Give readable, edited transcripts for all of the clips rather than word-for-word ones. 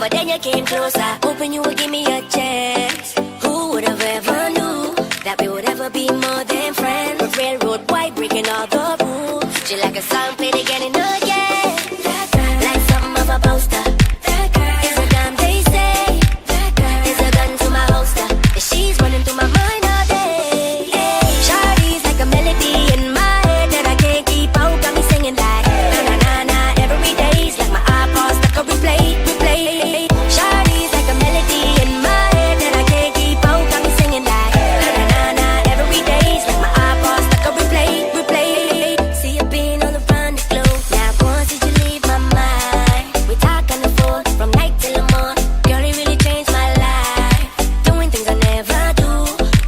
but then you came closer. Hoping you would give me a chance. Who would have ever knew that we would ever be more than friends? But railroad white breaking all the rules. She like a song played again and again. That girl, like something of a poster. That girl is a damn they say. That girl is a gun to my holster. And she's running through my mind all day. Hey, Shawty's like a melody in my head that I can't keep out. Got me singing like na na na na every day's like my iPod stuck on replay. Shawty's like a melody in my head that I can't keep out. Got me singing like na na na na every day's like my iPod stuck on replay. See you being all around the globe. Now once did you leave my mind? We talk on the phone from night till the morning. Girl, it really changed my life. Doing things I never do.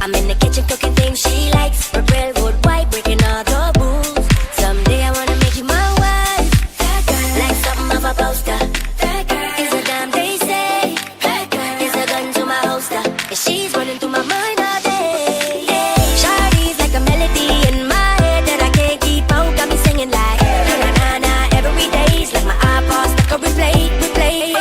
I'm in the kitchen cooking things she likes. But railroad white breaking all the rules. Someday I wanna make you my wife. That girl, like something of a poster. That girl is a damn they say. That girl is a gun to my holster. And she's running through my mind all day. Hey, Shawty's like a melody in my head that I can't keep out. Got me singing like na na na na every day's like my iPod stuck on replay.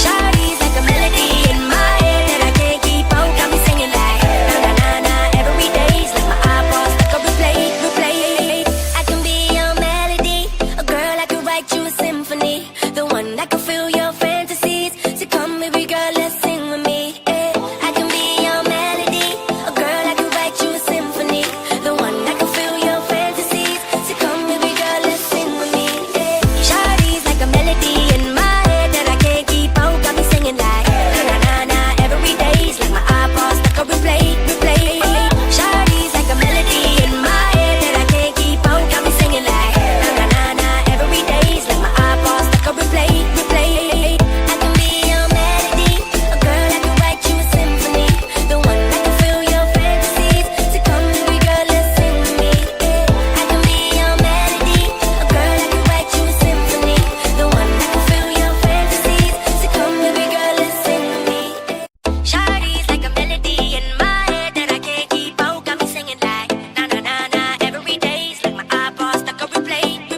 Shawty's like a melody in my head that I can't keep out. Got me singing like na na na na every day's like my iPod stuck on replay. I can be your melody, a girl I can write you a symphony, the one that can fill your fantasies. So come baby girl, let's sing with me. Eh. I can be your melody, a girl I can write you a symphony, the one that can fill your fantasies. So come baby girl, let's sing with me. Eh. Shawty's like a melody in my head that I can't keep out. Got me singing like na na na na every day's like my iPod stuck on replay. Shawty's like a melody in my head that I can't keep out. Got me singing like na na na na every day's like my iPod stuck on replay. I can be your melody, a girl I can write you a symphony, the one that can fill your fantasies. So come baby girl, let's sing with me. I can be your melody, a girl I can write you a symphony, the one that can fill your fantasies. So come baby girl, let's sing with me. Shawty's like a melody in my head that I can't keep out. Got me singing like na na na na every day's like my iPod stuck on replay.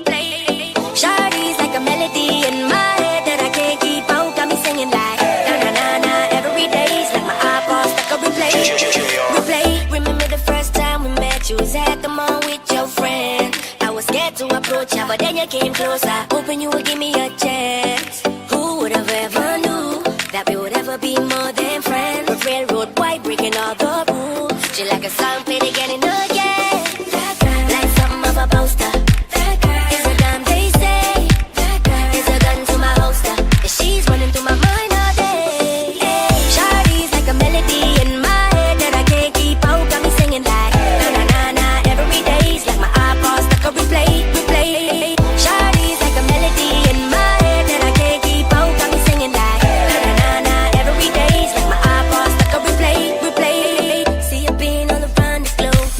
Shawty's like a melody in my head that I can't keep out. Got me singing like na na na na every day's like my iPod stuck on replay. Remember the first time we met? You was at the mall with your friend. I was scared to approach you, but then you came closer. Hoping you would give me a chance. Who would have ever knew that we would ever be more than friends? But railroad white breaking all the rules. She like a song played again and again. That girl, like something of a poster. That girl is a damn they say. That girl is a gun to my holster. And she's running through my mind all day. Hey, Shawty's like a melody in my head that I can't keep out. Got me singing like na na na na every day's like my iPod stuck on replay. Shawty's like a melody in my head that I can't keep out. Got me singing like na na na na every day's like my iPod stuck on replay. See you being all around the globe.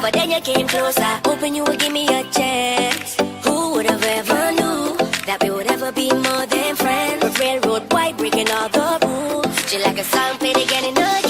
but then you came closer. Hoping you would give me a chance. Who would have ever knew that we would ever be more than friends? But railroad white breaking all the rules. She like a song played again and again.